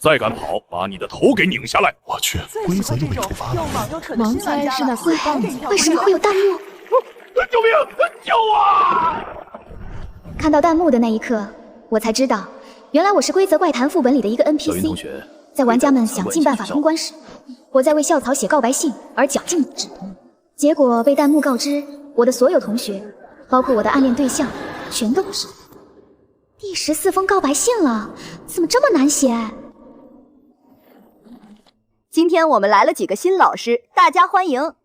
再敢跑，把你的头给拧下来！我去，规则又被触发了。盲猜是那死棒子，为什么会有弹幕？救命！救我！看到弹幕的那一刻，我才知道，原来我是规则怪谈副本里的一个 NPC。小云同学，在玩家们想尽办法通关时，我在为校草写告白信而绞尽脑汁，结果被弹幕告知，我的所有同学，包括我的暗恋对象，全都不是。第14封告白信了，怎么这么难写？今天我们来了几个新老师，大家欢迎。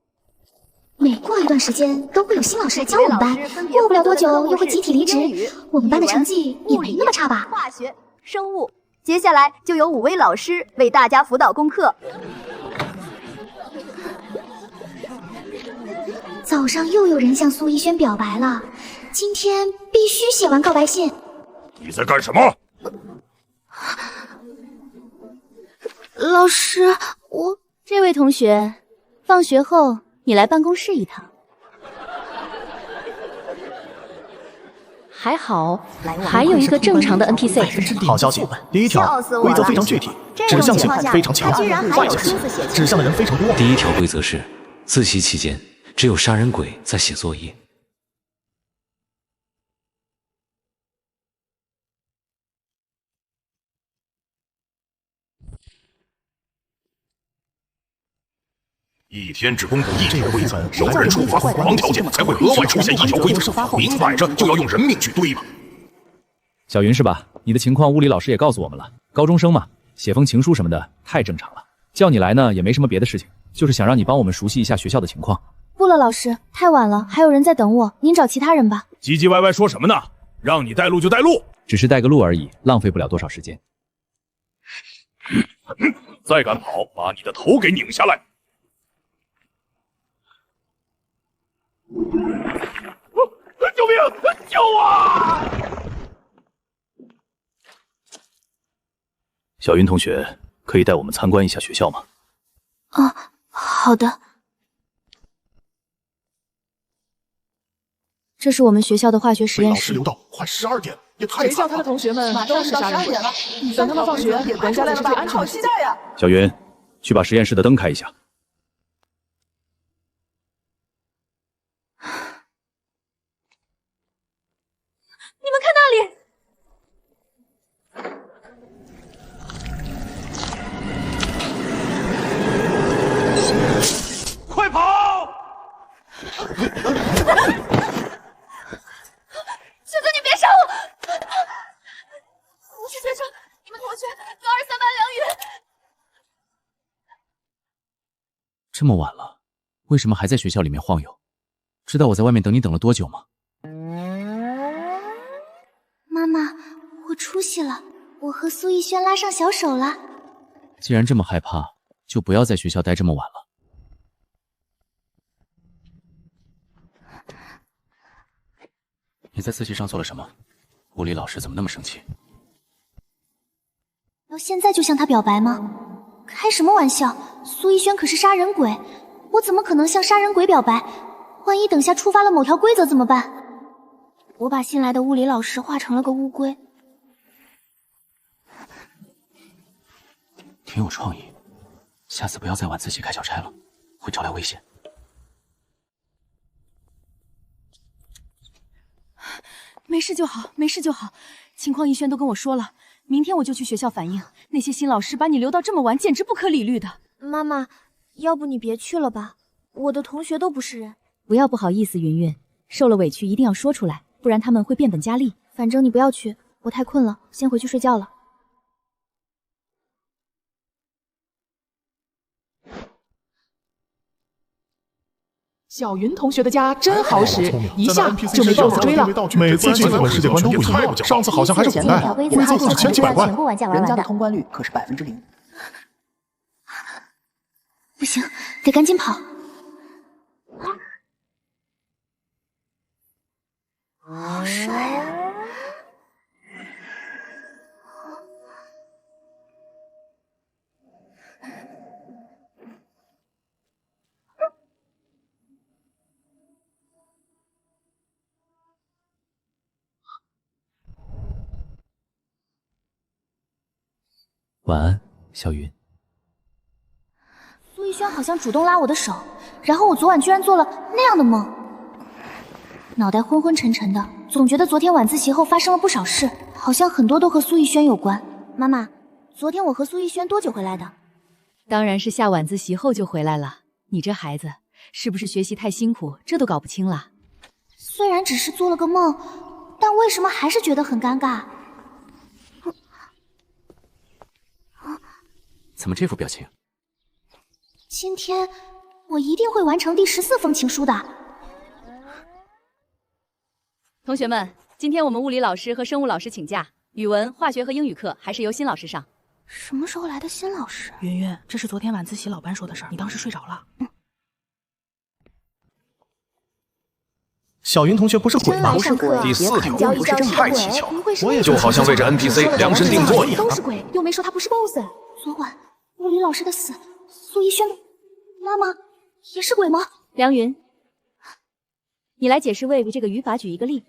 每过一段时间都会有新老师来教我们班，过不了多久又会集体离职。我们班的成绩也没那么差吧？化学、生物，接下来就有5位老师为大家辅导功课。早上又有人向苏一轩表白了，今天必须写完告白信。你在干什么？老师，这位同学，放学后你来办公室一趟。还好，还有一个正常的 NPC。好消息，第1条，规则非常具体，指向性非常强；坏消息，指向的人非常多。第1条规则是，自习期间只有杀人鬼在写作业。一天只公布1条规则，有人触发狂条件才会额外出现1条规则，明摆着就要用人命去堆嘛。小云是吧？你的情况物理老师也告诉我们了，高中生嘛，写封情书什么的太正常了。叫你来呢也没什么别的事情，就是想让你帮我们熟悉一下学校的情况。不了，老师，太晚了，还有人在等我，您找其他人吧。唧唧歪歪说什么呢？让你带路就带路，只是带个路而已，浪费不了多少时间。再敢跑，把你的头给拧下来！救命！救我！小云同学，可以带我们参观一下学校吗？好的。这是我们学校的化学实验室。老师留到快12点，也太谁叫他的同学们马上是杀人鬼了？等他们放学，关下来了吧？好期待呀！小云，去把实验室的灯开一下。你们看那里！快跑！求求你别杀我！我是学生，你们同学高2、3班梁宇。这么晚了，为什么还在学校里面晃悠？知道我在外面等你等了多久吗？妈妈，我出息了，我和苏逸轩拉上小手了。既然这么害怕，就不要在学校待这么晚了。你在自习上做了什么？物理老师怎么那么生气？要现在就向他表白吗？开什么玩笑！苏逸轩可是杀人鬼，我怎么可能向杀人鬼表白？万一等下触发了某条规则怎么办？我把新来的物理老师画成了个乌龟。挺有创意，下次不要再晚自习开小差了，会招来危险。没事就好，没事就好。情况逸轩都跟我说了，明天我就去学校反映。那些新老师把你留到这么晚，简直不可理喻的。妈妈，要不你别去了吧？我的同学都不是人。不要不好意思，云云，受了委屈一定要说出来，不然他们会变本加厉。反正你不要去，我太困了，先回去睡觉了。小云同学的家真好使，一下就没 BOSS 追了。每次进日本世界观都不一样，上次好像还是古代，规则更是千奇百怪。人家的通关率可是0%。不行，得赶紧跑。晚安。小云，苏逸轩好像主动拉我的手，然后我昨晚居然做了那样的梦，脑袋昏昏沉沉的，总觉得昨天晚自习后发生了不少事，好像很多都和苏逸轩有关。妈妈，昨天我和苏逸轩多久回来的？当然是下晚自习后就回来了。你这孩子是不是学习太辛苦，这都搞不清了？虽然只是做了个梦，但为什么还是觉得很尴尬？怎么这副表情？今天我一定会完成第14封情书的。同学们，今天我们物理老师和生物老师请假，语文、化学和英语课还是由新老师上。什么时候来的新老师？云云，这是昨天晚自习老班说的事儿，你当时睡着了。小云同学不是鬼吗？不是鬼，第4条交一交太蹊跷了，我也就好像为这 NPC 量身定做一样。都是鬼，又没说他不是 BOSS。昨晚物理老师的死，苏逸轩的妈妈也是鬼吗？梁云，你来解释为这个语法举一个例。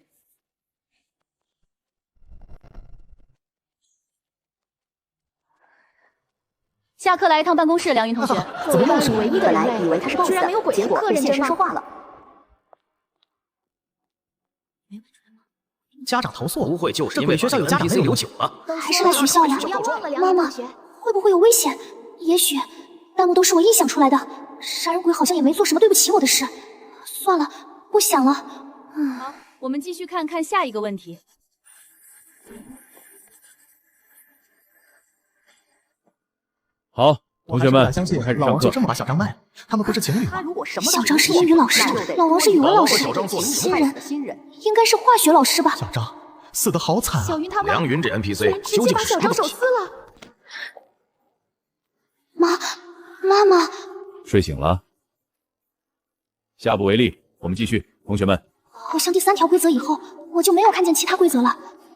下课来一趟办公室，梁云同学。作为班里唯一的来，以为他是 boss，居然没有鬼结果被现身说话了。家长投诉不会就是这因为鬼学校有家长 NPC 留久了？还是来学校呀？妈妈，会不会有危险？也许弹幕都是我臆想出来的，杀人鬼好像也没做什么对不起我的事。算了，不想了。好，我们继续看看下一个问题。好，同学们，我相信开始上课。老王就这么把小张卖了，他们不是情侣吗？他如果什么小张是英语老师，老王是语文老师，新人应该是化学老师吧？小张死得好惨啊！小云他们梁云这 NPC 直接把究竟是什么小张手东西？撕了。妈妈，睡醒了，下不为例，我们继续。同学们，好像第3条规则以后，我就没有看见其他规则了。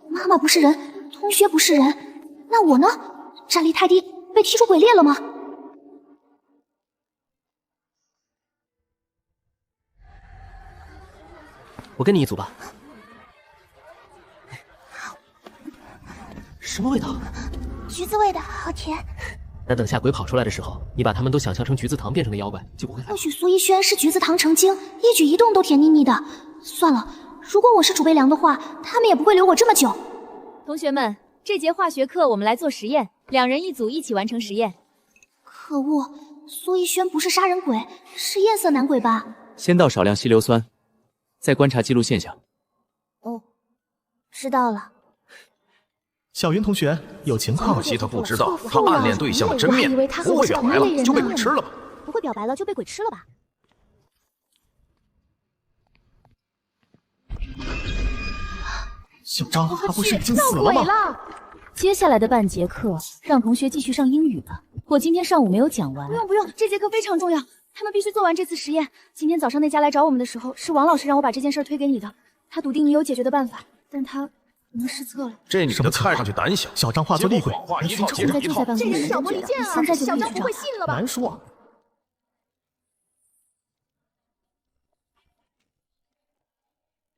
妈妈不是人，同学不是人，那我呢？战力太低，被踢出鬼列了吗？我跟你一组吧。什么味道？橘子味的，好甜。那等下鬼跑出来的时候，你把他们都想象成橘子糖变成的妖怪，就不会害怕。或许苏逸轩是橘子糖成精，一举一动都甜腻腻的。算了，如果我是储备粮的话，他们也不会留我这么久。同学们，这节化学课我们来做实验，2人1组，一起完成实验。可恶，苏逸轩不是杀人鬼，是艳色男鬼吧？先倒少量稀硫酸，再观察记录现象。哦，知道了。小云同学有情况。可惜他不知道他暗恋对象的真面目，不会表白了就被鬼吃了吧？不会表白了就被鬼吃了吧？小张他不是已经死了吗？接下来的半节课让同学继续上英语吧，我今天上午没有讲完。不用，这节课非常重要，他们必须做完这次实验。今天早上那家来找我们的时候，是王老师让我把这件事推给你的，他笃定你有解决的办法，但他可能失策了。这女的看上去胆小，小张化作厉鬼，谎话一套接着一套。这人小魔女剑啊，现在就小张不会信了吧？难说啊。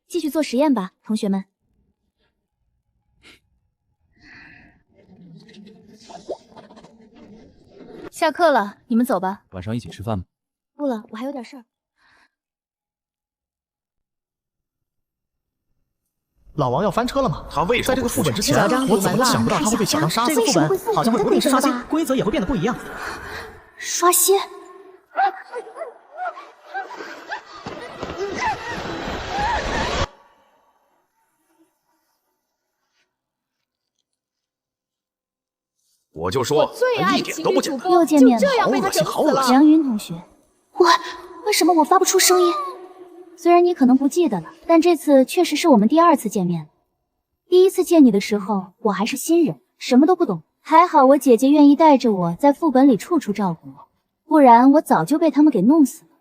继续做实验吧，同学们。下课了，你们走吧。晚上一起吃饭吗？不了，我还有点事儿。老王要翻车了吗？他为什么在这个副本之前，小张我怎么都想不到他会被小张杀死。这个副本好像会不停刷新，规则也会变得不一样。刷新。我就说，一点都不简单。又见面了，这样被他整死了。梁云同学，为什么我发不出声音？虽然你可能不记得了，但这次确实是我们第2次见面。第1次见你的时候，我还是新人，什么都不懂。还好我姐姐愿意带着我在副本里处处照顾我，不然我早就被他们给弄死了。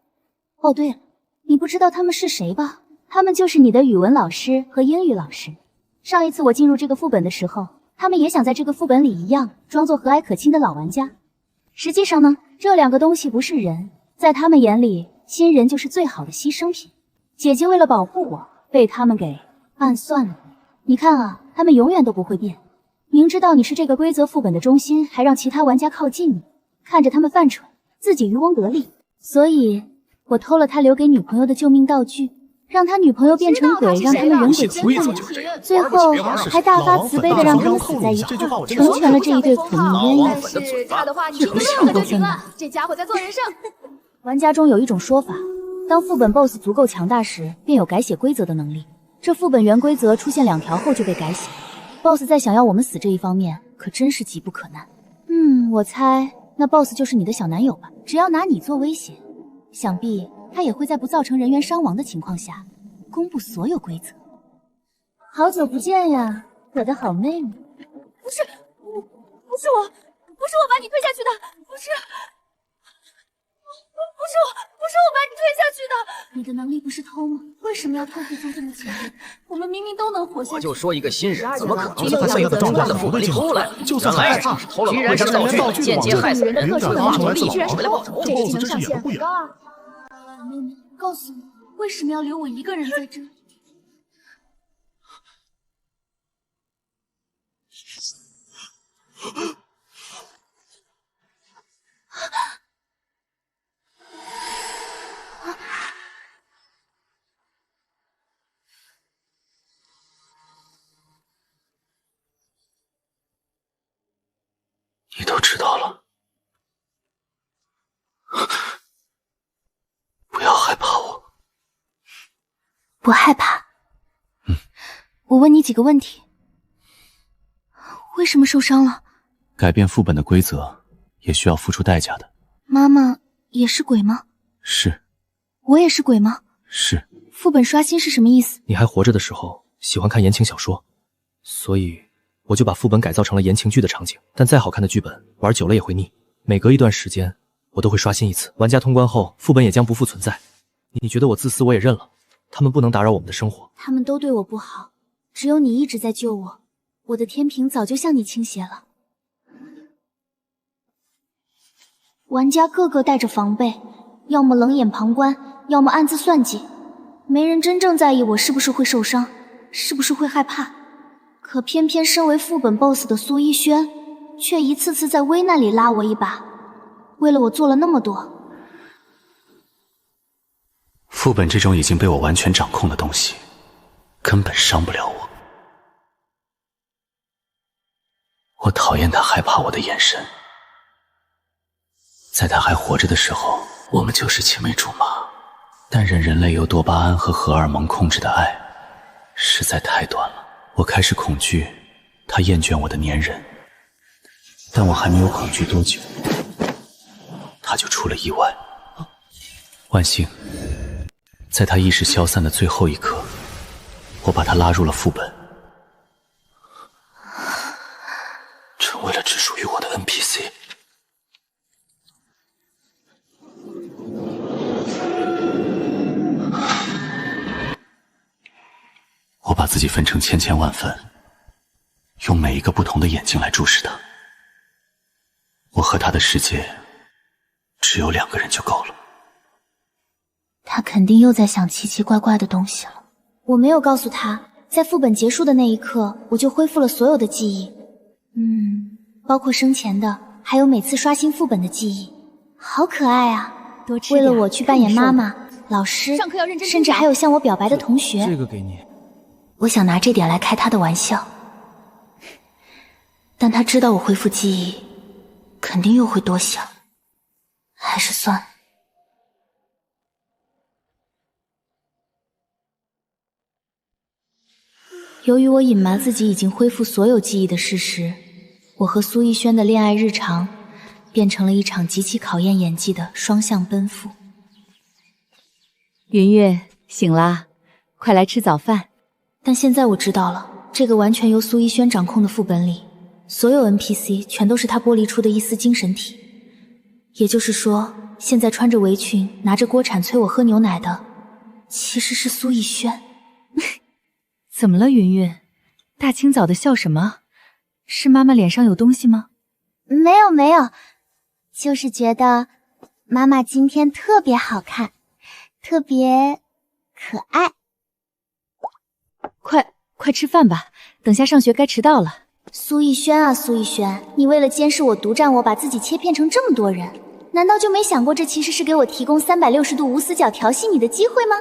哦，对了，你不知道他们是谁吧？他们就是你的语文老师和英语老师。上一次我进入这个副本的时候，他们也想在这个副本里一样，装作和蔼可亲的老玩家。实际上呢，这2个东西不是人，在他们眼里，新人就是最好的牺牲品。姐姐为了保护我，被他们给暗算了。你看啊，他们永远都不会变。明知道你是这个规则副本的中心，还让其他玩家靠近你，看着他们犯蠢，自己渔翁得利。所以，我偷了他留给女朋友的救命道具，让他女朋友变成鬼，让他们人鬼牵绊，最后还大发慈悲的让他们死在一块，成全了这一对苦命鸳鸯。是他的话语也不是很过分吧？这家伙在做人设。玩家中有一种说法，当副本 BOSS 足够强大时，便有改写规则的能力。这副本原规则出现2条后就被改写。BOSS 在想要我们死这一方面，可真是急不可耐。我猜那 BOSS 就是你的小男友吧？只要拿你做威胁，想必他也会在不造成人员伤亡的情况下，公布所有规则。好久不见呀，我的好妹妹。不是我把你推下去的，不是我把你推下去的。你的能力不是偷吗？为什么要偷回做这么前面？我们明明都能活下去。我就说一个新人怎么可能就算他现在的状态副本里出来？就算原来是偷了宝贵的道具，间接害死人，拿出利益回来报仇。这个技能上限很高啊！妹妹，告诉我，为什么要留我一个人在这里？你都知道了，不要害怕我。不害怕。我问你几个问题。为什么受伤了？改变副本的规则也需要付出代价的。妈妈也是鬼吗？是。我也是鬼吗？是。副本刷新是什么意思？你还活着的时候喜欢看言情小说，所以我就把副本改造成了言情剧的场景。但再好看的剧本玩久了也会腻，每隔一段时间我都会刷新一次。玩家通关后副本也将不复存在。你觉得我自私，我也认了，他们不能打扰我们的生活。他们都对我不好，只有你一直在救我，我的天平早就向你倾斜了。玩家个个带着防备，要么冷眼旁观，要么暗自算计，没人真正在意我是不是会受伤，是不是会害怕。可偏偏身为副本 BOSS 的苏一轩，却一次次在危难里拉我一把，为了我做了那么多。副本这种已经被我完全掌控的东西，根本伤不了我。我讨厌他害怕我的眼神。在他还活着的时候，我们就是青梅竹马，但任人类由多巴胺和荷尔蒙控制的爱实在太短了。我开始恐惧他厌倦我的粘人，但我还没有恐惧多久，他就出了意外。万幸，在他意识消散的最后一刻，我把他拉入了副本，成为了只属于我的 NPC。我把自己分成千千万份，用每一个不同的眼睛来注视他。我和他的世界只有2个人就够了。他肯定又在想奇奇怪怪的东西了。我没有告诉他，在副本结束的那一刻，我就恢复了所有的记忆。包括生前的，还有每次刷新副本的记忆。好可爱啊！多吃为了我去扮演妈妈、老师，上课要认真，甚至还有向我表白的同学。这个给你。我想拿这点来开他的玩笑，但他知道我恢复记忆，肯定又会多想，还是算了。由于我隐瞒自己已经恢复所有记忆的事实，我和苏逸轩的恋爱日常变成了一场极其考验演技的双向奔赴。云月，醒啦，快来吃早饭。但现在我知道了，这个完全由苏逸轩掌控的副本里，所有 NPC 全都是他剥离出的一丝精神体。也就是说，现在穿着围裙拿着锅铲催我喝牛奶的，其实是苏逸轩。怎么了，云云？大清早的笑什么？是妈妈脸上有东西吗？没有，就是觉得妈妈今天特别好看，特别可爱。快吃饭吧，等下上学该迟到了。苏逸轩啊，苏逸轩，你为了监视我、独占我，把自己切片成这么多人，难道就没想过这其实是给我提供360度无死角调戏你的机会吗？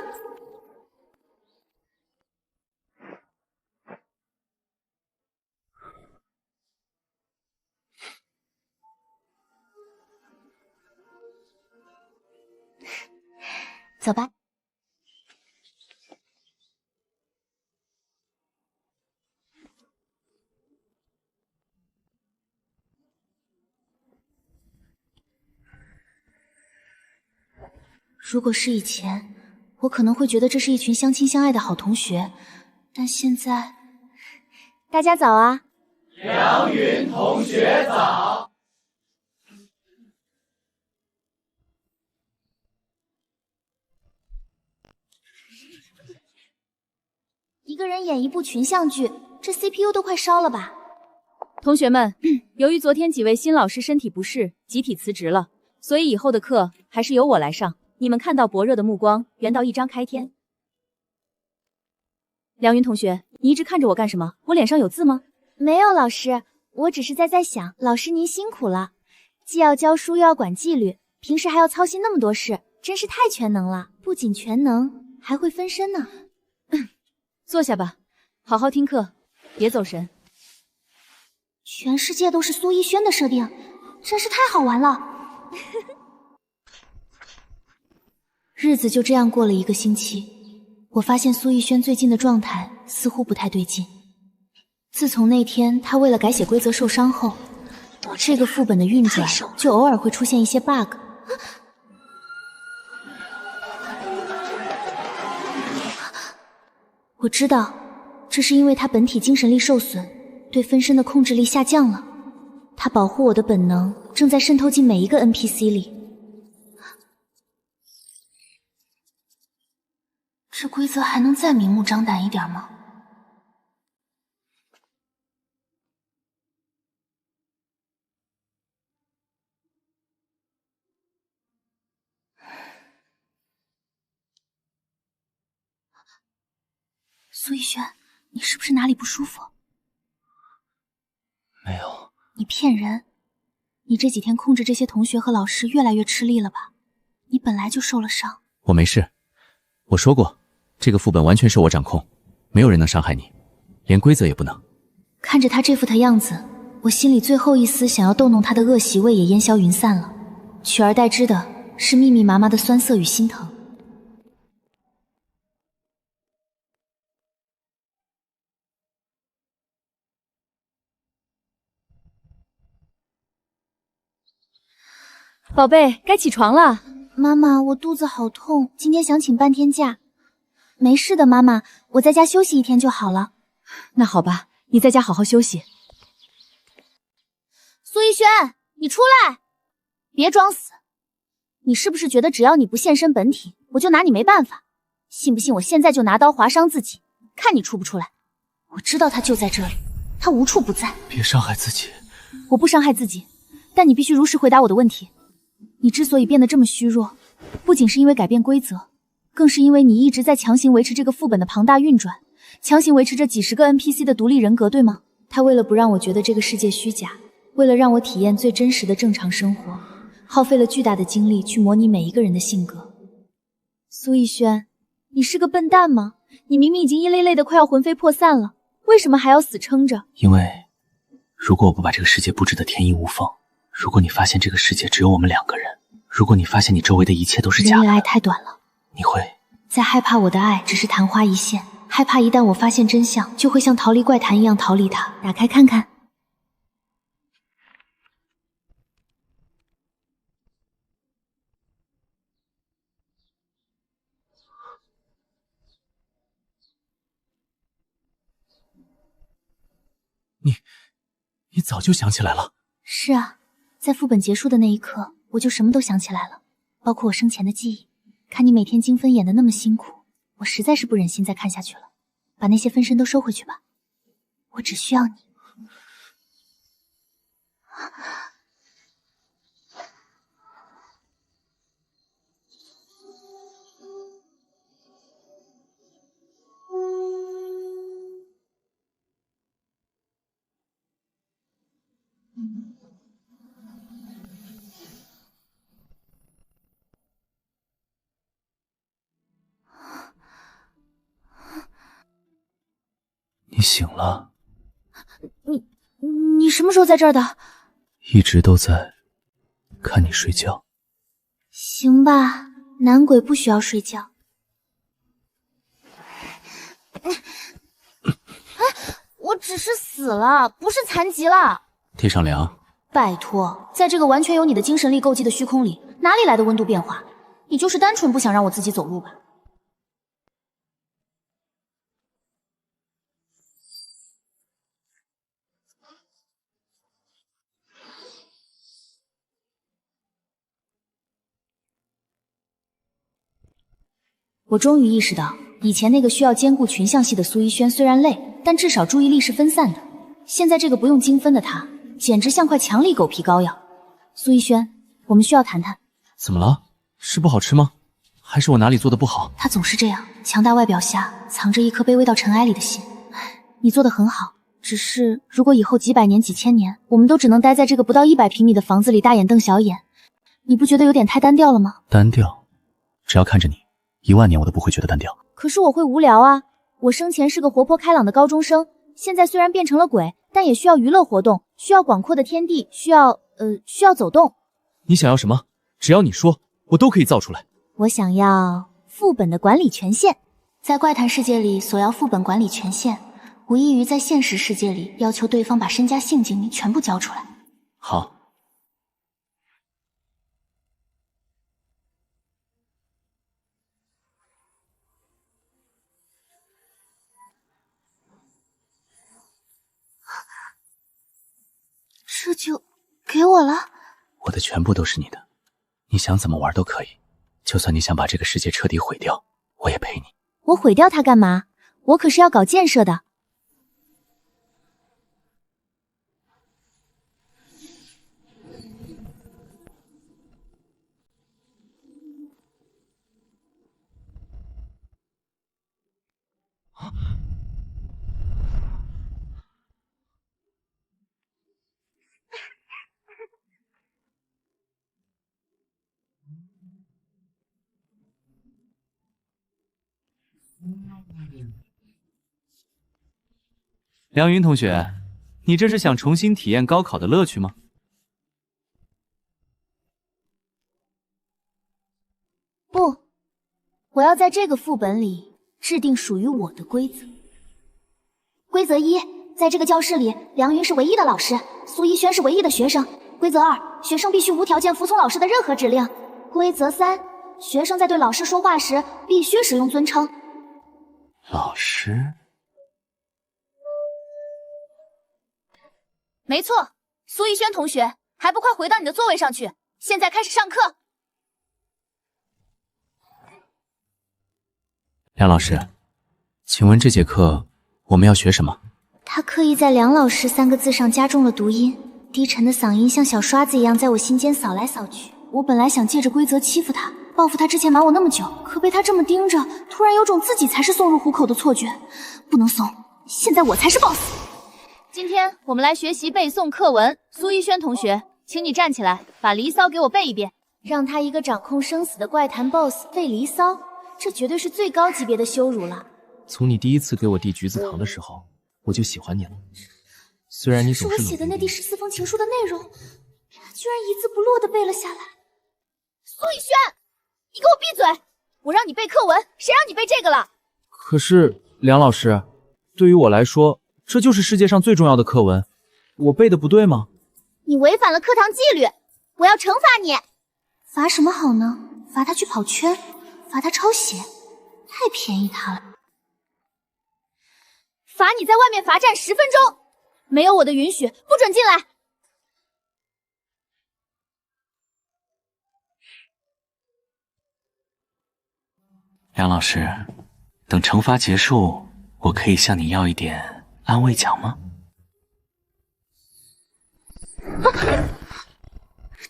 走吧。如果是以前，我可能会觉得这是一群相亲相爱的好同学，但现在，大家早啊！梁云同学早。一个人演一部群像剧，这 CPU 都快烧了吧？同学们，由于昨天几位新老师身体不适，集体辞职了，所以以后的课还是由我来上。你们看到薄热的目光，圆到一张开天。梁云同学，你一直看着我干什么？我脸上有字吗？没有，老师，我只是在想，老师您辛苦了，既要教书又要管纪律，平时还要操心那么多事，真是太全能了。不仅全能，还会分身呢。坐下吧，好好听课，别走神。全世界都是苏逸轩的设定，真是太好玩了。日子就这样过了1个星期，我发现苏逸轩最近的状态似乎不太对劲。自从那天他为了改写规则受伤后，这个副本的运转就偶尔会出现一些 bug。我知道，这是因为他本体精神力受损，对分身的控制力下降了。他保护我的本能正在渗透进每一个 NPC 里。这规则还能再明目张胆一点吗？苏逸轩，你是不是哪里不舒服？没有。你骗人！你这几天控制这些同学和老师越来越吃力了吧？你本来就受了伤。我没事，我说过，这个副本完全受我掌控，没有人能伤害你，连规则也不能。看着他这副样子，我心里最后一丝想要逗弄他的恶习味也烟消云散了，取而代之的是密密麻麻的酸涩与心疼。宝贝，该起床了。妈妈，我肚子好痛，今天想请半天假。没事的，妈妈，我在家休息1天就好了。那好吧，你在家好好休息。苏逸轩，你出来！别装死！你是不是觉得只要你不现身本体，我就拿你没办法？信不信我现在就拿刀划伤自己，看你出不出来？我知道他就在这里，他无处不在。别伤害自己。我不伤害自己，但你必须如实回答我的问题。你之所以变得这么虚弱，不仅是因为改变规则，更是因为你一直在强行维持这个副本的庞大运转，强行维持着几十个 NPC 的独立人格，对吗？他为了不让我觉得这个世界虚假，为了让我体验最真实的正常生活，耗费了巨大的精力去模拟每一个人的性格。苏逸轩，你是个笨蛋吗？你明明已经一累累的快要魂飞魄散了，为什么还要死撑着？因为如果我不把这个世界布置得天衣无缝，如果你发现这个世界只有我们2个人，如果你发现你周围的一切都是假的，人类爱太短了，你会在害怕我的爱只是昙花一现，害怕一旦我发现真相，就会像逃离怪谈一样逃离它。打开看看。你早就想起来了？是啊，在副本结束的那一刻，我就什么都想起来了，包括我生前的记忆。看你每天精分演得那么辛苦，我实在是不忍心再看下去了。把那些分身都收回去吧，我只需要你。醒了？你什么时候在这儿的？一直都在看你睡觉。行吧，男鬼不需要睡觉。我只是死了，不是残疾了。地上凉。拜托，在这个完全由你的精神力构筑的虚空里，哪里来的温度变化？你就是单纯不想让我自己走路吧？我终于意识到，以前那个需要兼顾群像戏的苏一轩虽然累，但至少注意力是分散的。现在这个不用精分的他，简直像块强力狗皮膏药。苏一轩，我们需要谈谈。怎么了？是不好吃吗？还是我哪里做的不好？他总是这样，强大外表下藏着一颗卑微到尘埃里的心。你做得很好，只是如果以后几百年、几千年，我们都只能待在这个不到100平米的房子里大眼瞪小眼，你不觉得有点太单调了吗？单调？只要看着你，10000年我都不会觉得单调。可是我会无聊啊！我生前是个活泼开朗的高中生，现在虽然变成了鬼，但也需要娱乐活动，需要广阔的天地，需要走动。你想要什么？只要你说，我都可以造出来。我想要副本的管理权限。在怪谈世界里索要副本管理权限，无异于在现实世界里要求对方把身家性经历全部交出来。好。这就给我了？我的全部都是你的，你想怎么玩都可以，就算你想把这个世界彻底毁掉，我也陪你。我毁掉它干嘛？我可是要搞建设的。梁云同学，你这是想重新体验高考的乐趣吗？不，我要在这个副本里制定属于我的规则。规则1，在这个教室里，梁云是唯一的老师，苏一轩是唯一的学生。规则2，学生必须无条件服从老师的任何指令。规则3，学生在对老师说话时必须使用尊称。老师？没错，苏一轩同学，还不快回到你的座位上去！现在开始上课。梁老师，请问这节课我们要学什么？他刻意在梁老师3个字上加重了读音，低沉的嗓音像小刷子一样在我心间扫来扫去。我本来想借着规则欺负他，报复他之前瞒我那么久，可被他这么盯着，突然有种自己才是送入虎口的错觉。不能怂，现在我才是 boss。今天我们来学习背诵课文。苏一轩同学，请你站起来，把《离骚》给我背一遍。让他一个掌控生死的怪谈 boss 背《离骚》，这绝对是最高级别的羞辱了。从你第一次给我递橘子糖的时候，我就喜欢你了。虽然你总是我写的那第14封情书的内容，他居然一字不落的背了下来。苏以轩，你给我闭嘴！我让你背课文，谁让你背这个了？可是梁老师，对于我来说，这就是世界上最重要的课文，我背的不对吗？你违反了课堂纪律，我要惩罚你。罚什么好呢？罚他去跑圈，罚他抄写，太便宜他了。罚你在外面罚站10分钟，没有我的允许，不准进来。梁老师，等惩罚结束，我可以向你要一点安慰奖吗？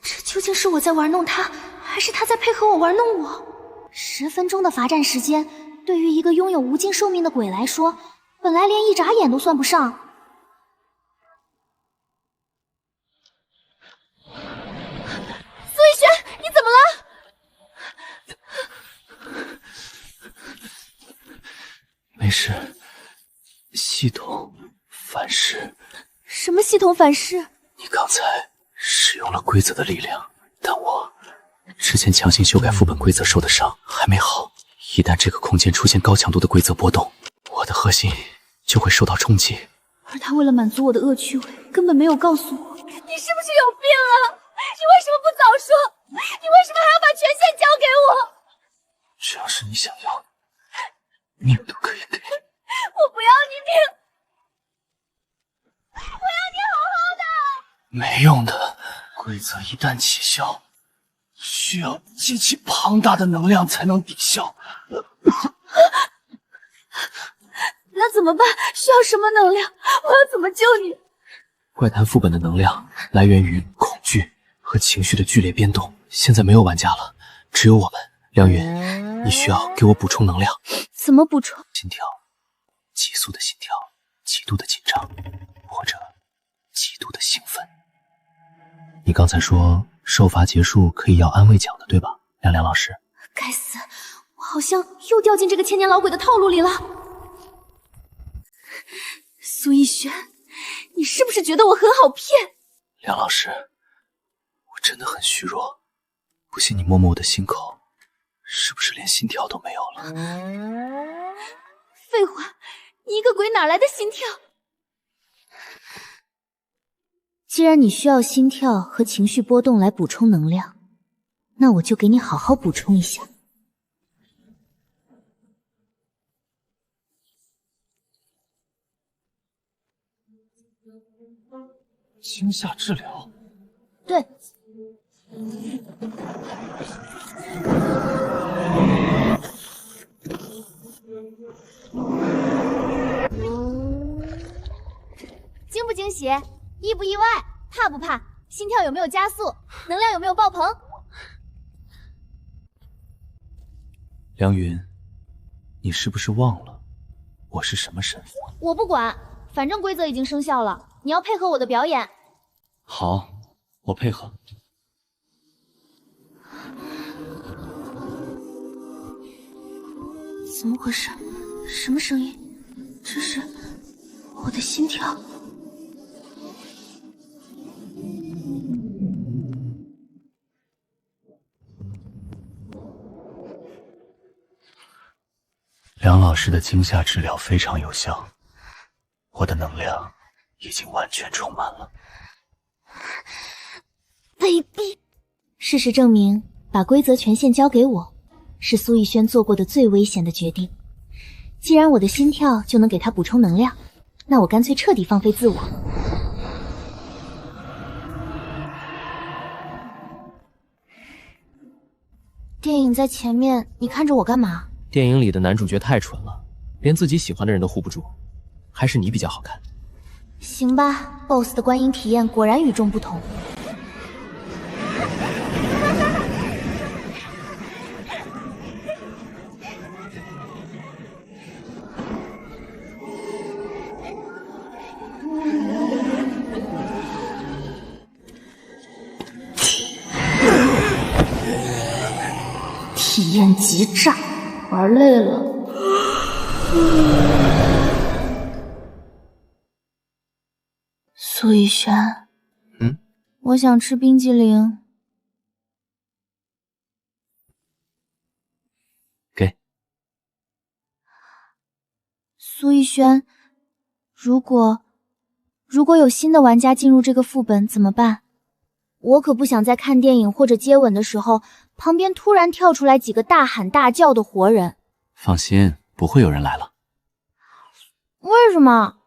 这究竟是我在玩弄他，还是他在配合我玩弄我？10分钟的罚站时间，对于一个拥有无尽寿命的鬼来说，本来连一眨眼都算不上。苏一轩，你怎么了？没事，系统噬。什么系统反噬？你刚才使用了规则的力量，但我之前强行修改副本规则受的伤还没好。一旦这个空间出现高强度的规则波动，我的核心就会受到冲击。而他为了满足我的恶趣味，根本没有告诉我。你是不是有病啊？你为什么不早说？你为什么还要把权限交给我？只要是你想要的，命都可以给。我不要你命，我要你好好的。没用的，规则一旦起效，需要极其庞大的能量才能抵消。那怎么办？需要什么能量？我要怎么救你？怪谈副本的能量来源于恐惧和情绪的剧烈变动，现在没有玩家了，只有我们。梁云，你需要给我补充能量。怎么补充？心跳，急速的心跳，极度的紧张，或者极度的兴奋。你刚才说受罚结束可以要安慰奖的，对吧，梁老师？该死，我好像又掉进这个千年老鬼的套路里了。苏逸轩，你是不是觉得我很好骗？梁老师，我真的很虚弱，不信你摸摸我的心口，是不是连心跳都没有了？废话，你一个鬼哪来的心跳？既然你需要心跳和情绪波动来补充能量，那我就给你好好补充一下。惊吓治疗？对。惊不惊喜？意不意外？怕不怕？心跳有没有加速？能量有没有爆棚？梁云，你是不是忘了我是什么身份？我不管，反正规则已经生效了，你要配合我的表演。好，我配合。怎么回事？什么声音？这是我的心跳。梁老师的惊吓治疗非常有效，我的能量已经完全充满了。卑鄙！事实证明，把规则权限交给我，是苏逸轩做过的最危险的决定。既然我的心跳就能给他补充能量，那我干脆彻底放飞自我。电影在前面，你看着我干嘛？电影里的男主角太蠢了，连自己喜欢的人都护不住，还是你比较好看。行吧 ，BOSS 的观影体验果然与众不同。体验极炸，玩累了。苏逸轩，我想吃冰激凌。给。苏逸轩，如果有新的玩家进入这个副本怎么办？我可不想在看电影或者接吻的时候，旁边突然跳出来几个大喊大叫的活人。放心，不会有人来了。为什么？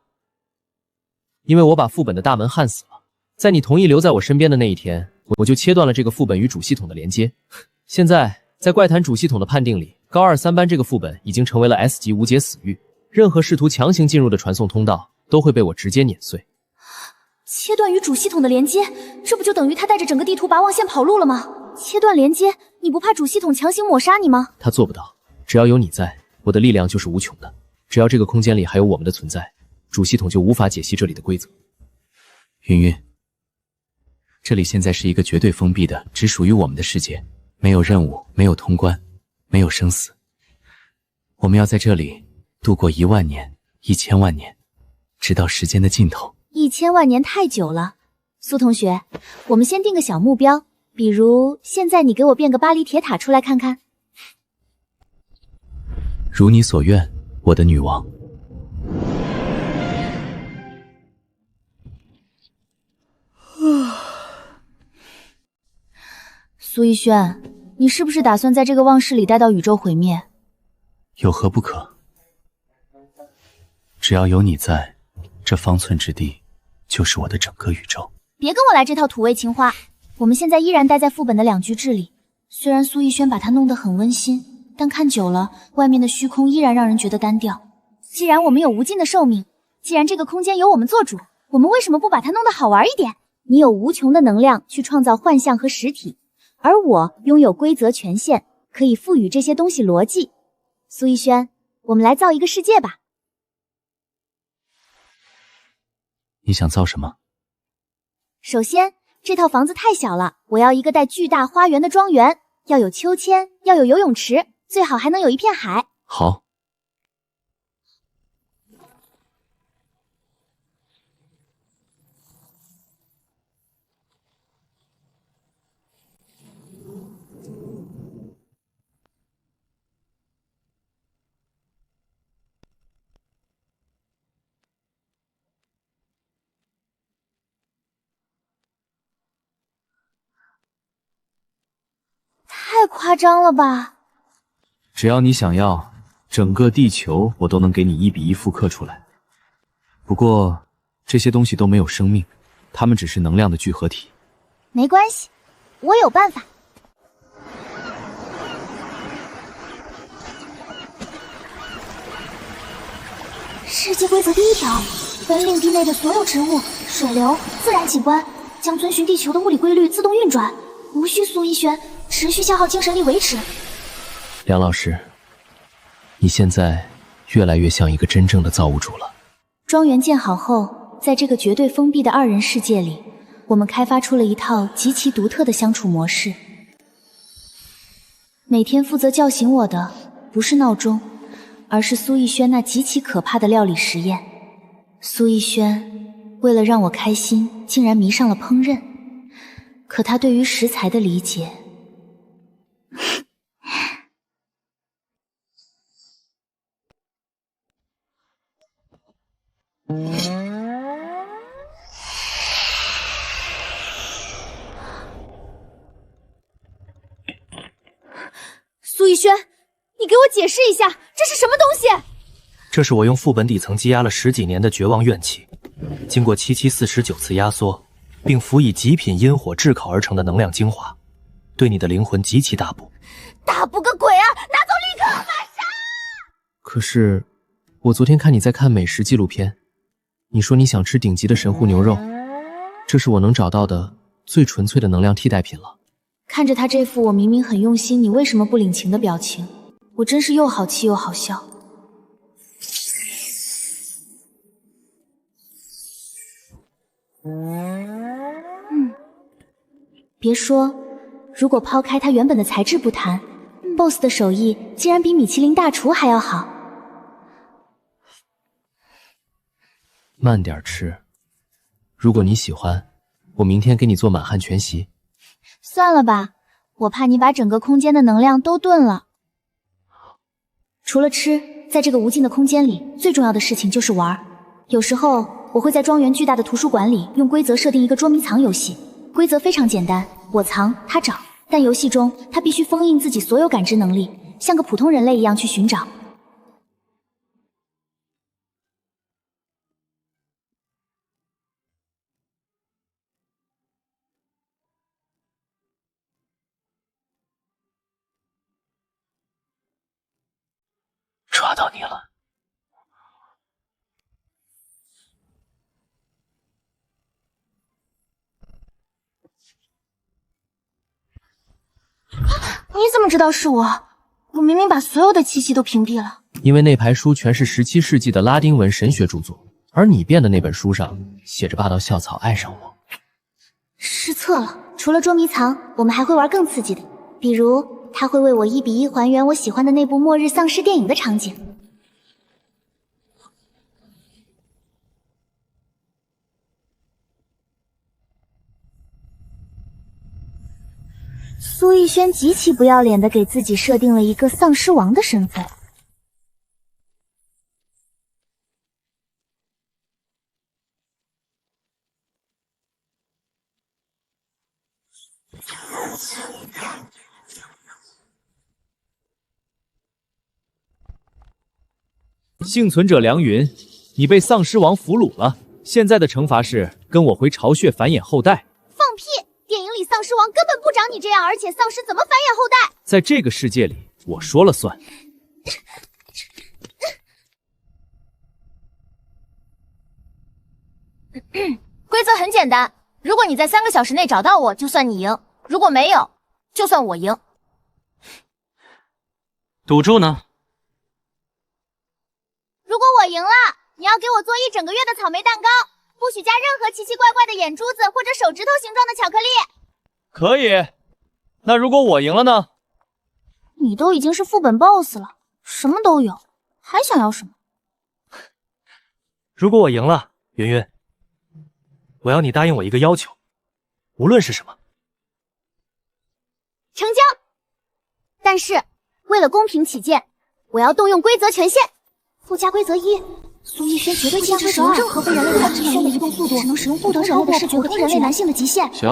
因为我把副本的大门焊死了，在你同意留在我身边的那一天，我就切断了这个副本与主系统的连接。现在在怪谈主系统的判定里，高2、3班这个副本已经成为了 S 级无解死域，任何试图强行进入的传送通道都会被我直接碾碎。切断与主系统的连接，这不就等于他带着整个地图拔望线跑路了吗？切断连接，你不怕主系统强行抹杀你吗？他做不到，只要有你在，我的力量就是无穷的。只要这个空间里还有我们的存在，主系统就无法解析这里的规则。云云，这里现在是一个绝对封闭的，只属于我们的世界，没有任务，没有通关，没有生死。我们要在这里度过1万年、1000万年，直到时间的尽头。1000万年太久了，苏同学，我们先定个小目标，比如现在你给我变个巴黎铁塔出来看看。如你所愿，我的女王。苏逸轩，你是不是打算在这个忘室里待到宇宙毁灭？有何不可？只要有你在，这方寸之地就是我的整个宇宙。别跟我来这套土味情话，我们现在依然待在副本的2局制里。虽然苏逸轩把它弄得很温馨，但看久了，外面的虚空依然让人觉得单调。既然我们有无尽的寿命，既然这个空间由我们做主，我们为什么不把它弄得好玩一点？你有无穷的能量去创造幻象和实体，而我拥有规则权限，可以赋予这些东西逻辑。苏逸轩，我们来造一个世界吧。你想造什么？首先，这套房子太小了，我要一个带巨大花园的庄园，要有秋千，要有游泳池，最好还能有一片海。好。太夸张了吧！只要你想要，整个地球我都能给你1比1复刻出来。不过这些东西都没有生命，它们只是能量的聚合体。没关系，我有办法。世界规则第1条：本领地内的所有植物、水流、自然景观将遵循地球的物理规律自动运转，无需苏逸轩持续消耗精神力维持。梁老师，你现在越来越像一个真正的造物主了。庄园建好后，在这个绝对封闭的2人世界里，我们开发出了一套极其独特的相处模式。每天负责叫醒我的不是闹钟，而是苏逸轩那极其可怕的料理实验。苏逸轩为了让我开心，竟然迷上了烹饪，可他对于食材的理解苏逸轩，你给我解释一下，这是什么东西？这是我用副本底层积压了10几年的绝望怨气，经过7749次压缩，并辅以极品阴火炙烤而成的能量精华，对你的灵魂极其大补。大补个鬼啊！拿走立刻马上！可是，我昨天看你在看美食纪录片，你说你想吃顶级的神户牛肉，这是我能找到的最纯粹的能量替代品了。看着他这副我明明很用心，你为什么不领情的表情，我真是又好气又好笑。别说，如果抛开它原本的材质不谈，BOSS 的手艺竟然比米其林大厨还要好。慢点吃，如果你喜欢，我明天给你做满汉全席。算了吧，我怕你把整个空间的能量都炖了。除了吃，在这个无尽的空间里，最重要的事情就是玩。有时候我会在庄园巨大的图书馆里用规则设定一个捉迷藏游戏，规则非常简单，我藏他找，但游戏中他必须封印自己所有感知能力，像个普通人类一样去寻找。抓到你了。你怎么知道是我？我明明把所有的气息都屏蔽了。因为那排书全是17世纪的拉丁文神学著作，而你编的那本书上写着霸道校草爱上我。失策了。除了捉迷藏，我们还会玩更刺激的，比如他会为我1比1还原我喜欢的那部末日丧尸电影的场景。苏逸轩极其不要脸的给自己设定了一个丧尸王的身份。幸存者梁云，你被丧尸王俘虏了，现在的惩罚是跟我回巢穴繁衍后代。放屁！电影里丧尸王根本不长你这样，而且丧尸怎么繁衍后代？在这个世界里，我说了算。规则很简单，如果你在3个小时内找到我，就算你赢；如果没有，就算我赢。赌注呢？如果我赢了，你要给我做1整个月的草莓蛋糕，不许加任何奇奇怪怪的眼珠子或者手指头形状的巧克力。可以。那如果我赢了呢？你都已经是副本 BOSS 了，什么都有，还想要什么？如果我赢了，云云，我要你答应我一个要求，无论是什么。成交。但是为了公平起见，我要动用规则权限。附加规则1：苏逸轩绝对禁止使用任何非人类的异轩的移动速度，只能使用不同人类的视觉和非人类男性的极限。行，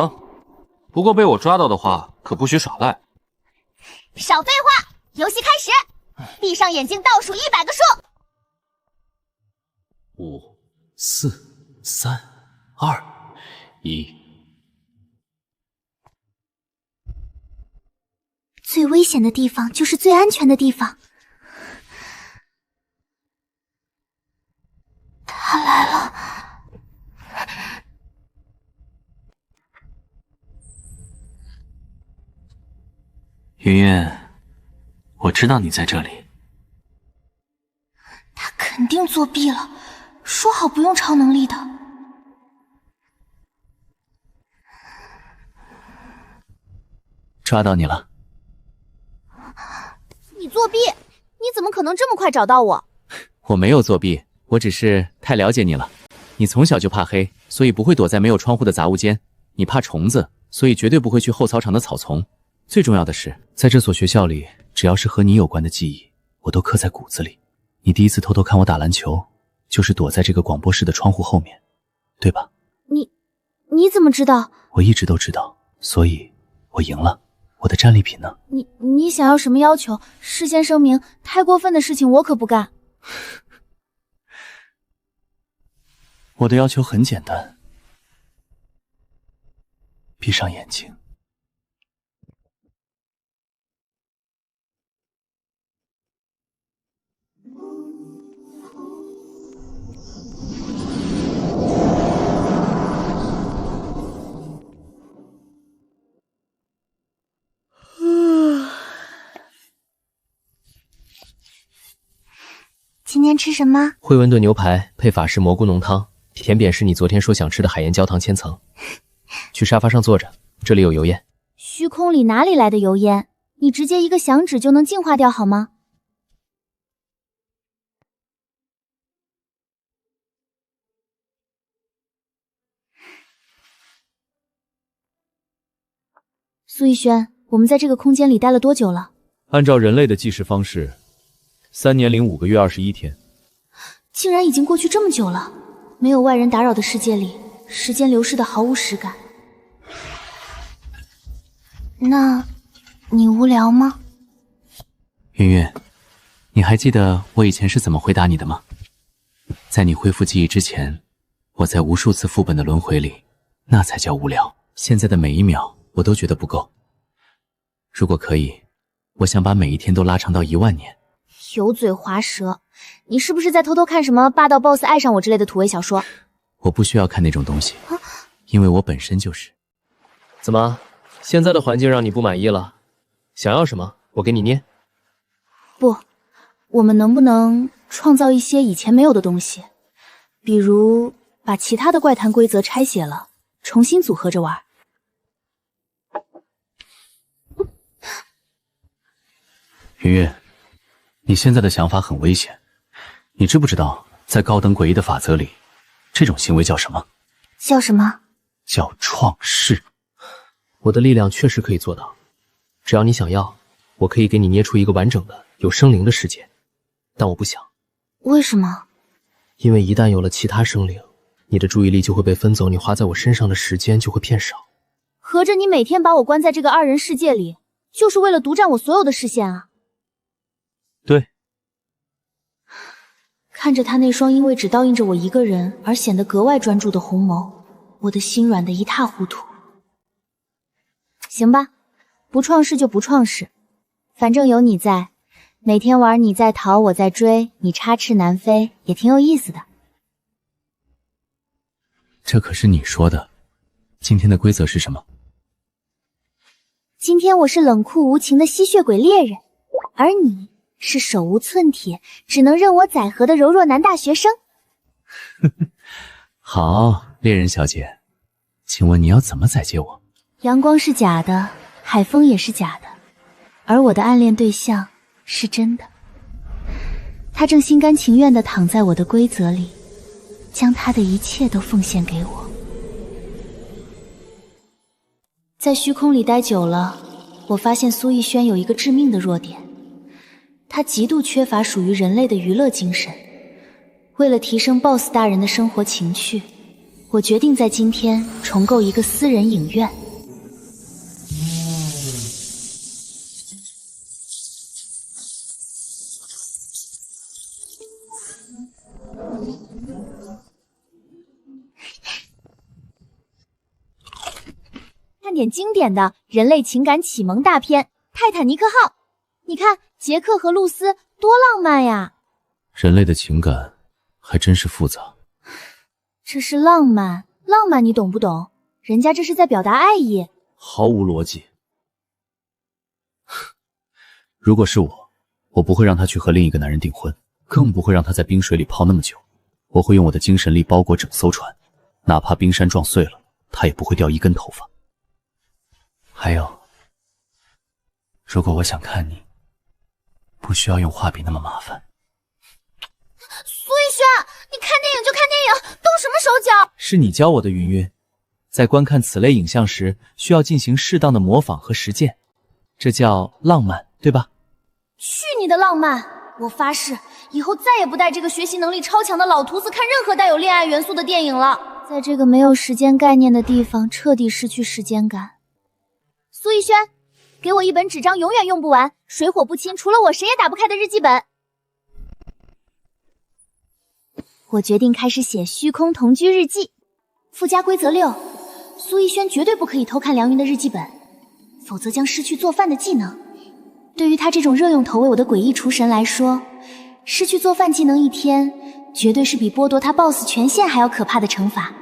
不过被我抓到的话，可不许耍赖。少废话，游戏开始！闭上眼睛，倒数100个数。5、4、3、2、1。最危险的地方就是最安全的地方。他来了。云云，我知道你在这里。他肯定作弊了，说好不用超能力的。抓到你了。你作弊？你怎么可能这么快找到我？我没有作弊，我只是太了解你了。你从小就怕黑，所以不会躲在没有窗户的杂物间；你怕虫子，所以绝对不会去后操场的草丛。最重要的是，在这所学校里，只要是和你有关的记忆，我都刻在骨子里。你第一次偷偷看我打篮球，就是躲在这个广播室的窗户后面，对吧？你怎么知道？我一直都知道，所以我赢了。我的战利品呢？你想要什么要求？事先声明，太过分的事情我可不干。我的要求很简单，闭上眼睛。今天吃什么？惠温炖牛排配法式蘑菇浓汤，甜点是你昨天说想吃的海盐焦糖千层。去沙发上坐着，这里有油烟。虚空里哪里来的油烟？你直接一个响指就能净化掉好吗？苏逸轩，我们在这个空间里待了多久了？按照人类的计时方式，3年零5个月21天。竟然已经过去这么久了。没有外人打扰的世界里，时间流逝的毫无实感。那，你无聊吗？云云，你还记得我以前是怎么回答你的吗？在你恢复记忆之前，我在无数次副本的轮回里，那才叫无聊。现在的每一秒，我都觉得不够。如果可以，我想把每一天都拉长到10000年。油嘴滑舌，你是不是在偷偷看什么霸道 boss 爱上我之类的土味小说？我不需要看那种东西，因为我本身就是。怎么，现在的环境让你不满意了？想要什么，我给你捏。不，我们能不能创造一些以前没有的东西？比如把其他的怪谈规则拆写了，重新组合着玩。云云，你现在的想法很危险。你知不知道，在高等诡异的法则里，这种行为叫什么？叫什么？叫创世。我的力量确实可以做到，只要你想要，我可以给你捏出一个完整的有生灵的世界，但我不想。为什么？因为一旦有了其他生灵，你的注意力就会被分走，你花在我身上的时间就会变少。合着你每天把我关在这个二人世界里，就是为了独占我所有的视线啊？对。看着他那双因为只倒映着我一个人而显得格外专注的红眸，我的心软得一塌糊涂。行吧，不创世就不创世，反正有你在，每天玩你在逃我在追，你插翅难飞，也挺有意思的。这可是你说的。今天的规则是什么？今天我是冷酷无情的吸血鬼猎人，而你是手无寸铁，只能任我宰割的柔弱男大学生。好，猎人小姐，请问你要怎么宰接我？阳光是假的，海风也是假的，而我的暗恋对象是真的。他正心甘情愿地躺在我的规则里，将他的一切都奉献给我。在虚空里待久了，我发现苏逸轩有一个致命的弱点，他极度缺乏属于人类的娱乐精神。为了提升 BOSS 大人的生活情趣，我决定在今天重构一个私人影院。看点经典的人类情感启蒙大片《泰坦尼克号》，你看杰克和露丝多浪漫呀！人类的情感还真是复杂。这是浪漫，浪漫你懂不懂？人家这是在表达爱意。毫无逻辑。如果是我，我不会让他去和另一个男人订婚，更不会让他在冰水里泡那么久。我会用我的精神力包裹整艘船，哪怕冰山撞碎了，他也不会掉一根头发。还有，如果我想看你，不需要用画笔那么麻烦。苏逸轩，你看电影就看电影，动什么手脚？是你教我的，云云。在观看此类影像时，需要进行适当的模仿和实践，这叫浪漫，对吧？去你的浪漫！我发誓，以后再也不带这个学习能力超强的老图子看任何带有恋爱元素的电影了。在这个没有时间概念的地方，彻底失去时间感。苏逸轩，给我一本纸张永远用不完、水火不侵、除了我谁也打不开的日记本。我决定开始写虚空同居日记。附加规则6：苏逸轩绝对不可以偷看梁云的日记本，否则将失去做饭的技能。对于他这种热用头为我的诡异厨神来说，失去做饭技能1天，绝对是比剥夺他 BOSS 权限还要可怕的惩罚。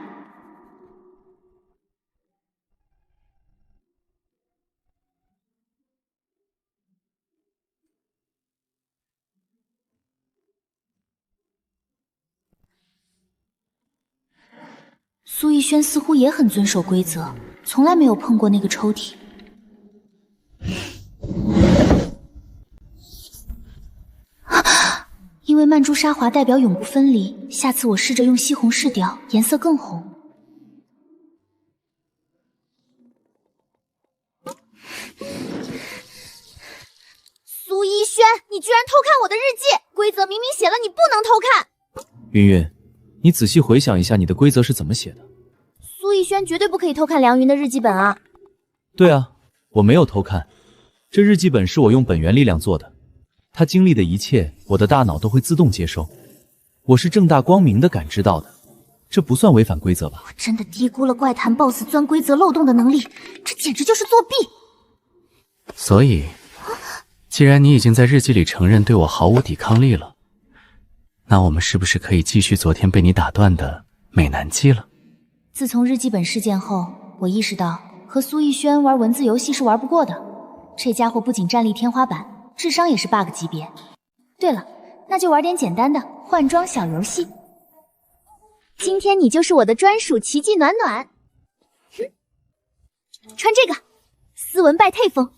苏逸轩似乎也很遵守规则，从来没有碰过那个抽屉。因为曼珠沙华代表永不分离，下次我试着用西红柿雕，颜色更红。苏逸轩，你居然偷看我的日记！规则明明写了你不能偷看。云云，你仔细回想一下你的规则是怎么写的。苏逸轩绝对不可以偷看梁云的日记本啊！对啊，我没有偷看，这日记本是我用本源力量做的，他经历的一切，我的大脑都会自动接收，我是正大光明的感知到的，这不算违反规则吧？我真的低估了怪谈 BOSS 钻规则漏洞的能力，这简直就是作弊！所以，既然你已经在日记里承认对我毫无抵抗力了，那我们是不是可以继续昨天被你打断的美男计了？自从日记本事件后，我意识到和苏逸轩玩文字游戏是玩不过的。这家伙不仅战力天花板，智商也是 bug 级别。对了，那就玩点简单的换装小游戏。今天你就是我的专属奇迹暖暖。穿这个斯文败退风。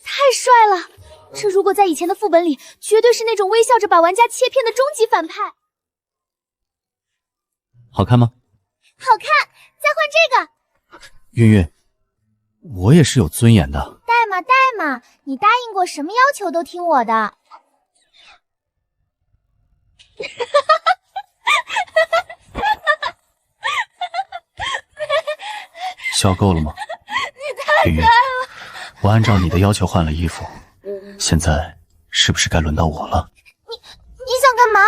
太帅了！这如果在以前的副本里，绝对是那种微笑着把玩家切片的终极反派。好看吗？好看，再这个。云云，我也是有尊严的。带嘛，你答应过什么要求都听我的。笑够了吗？云云，我按照你的要求换了衣服，现在是不是该轮到我了？你想干嘛？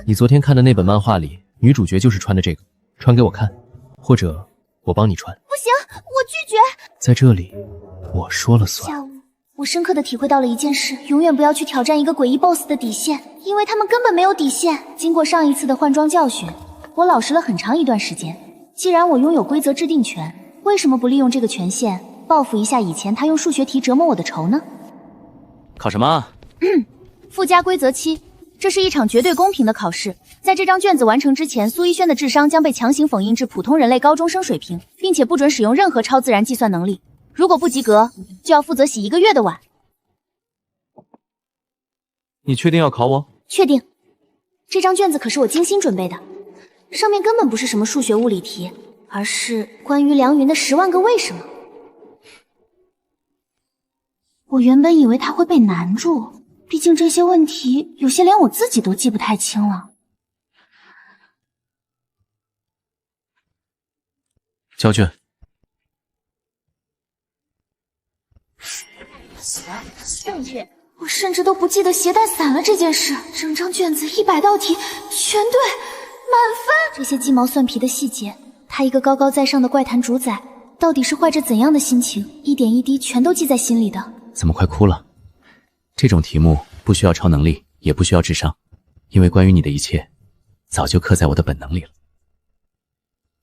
你昨天看的那本漫画里，女主角就是穿的这个，穿给我看，或者我帮你穿。不行，我拒绝。在这里，我说了算。下午，我深刻的体会到了一件事：永远不要去挑战一个诡异 BOSS 的底线，因为他们根本没有底线。经过上一次的换装教训，我老实了很长一段时间。既然我拥有规则制定权，为什么不利用这个权限报复一下以前他用数学题折磨我的仇呢？考什么？附加规则7。这是一场绝对公平的考试，在这张卷子完成之前，苏一轩的智商将被强行封印至普通人类高中生水平，并且不准使用任何超自然计算能力。如果不及格，就要负责洗1个月的碗。你确定要考我？确定。这张卷子可是我精心准备的，上面根本不是什么数学物理题，而是关于梁云的10万个为什么。我原本以为他会被难住，毕竟这些问题有些连我自己都记不太清了。交卷。正确。我甚至都不记得鞋带散了这件事，整张卷子100道题全对，满分。这些鸡毛蒜皮的细节，他一个高高在上的怪谈主宰，到底是怀着怎样的心情，一点一滴全都记在心里的。怎么快哭了？这种题目不需要超能力，也不需要智商，因为关于你的一切早就刻在我的本能里了。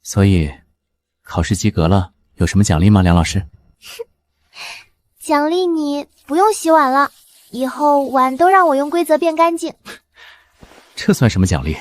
所以考试及格了，有什么奖励吗，梁老师？奖励你不用洗碗了，以后碗都让我用规则变干净。这算什么奖励？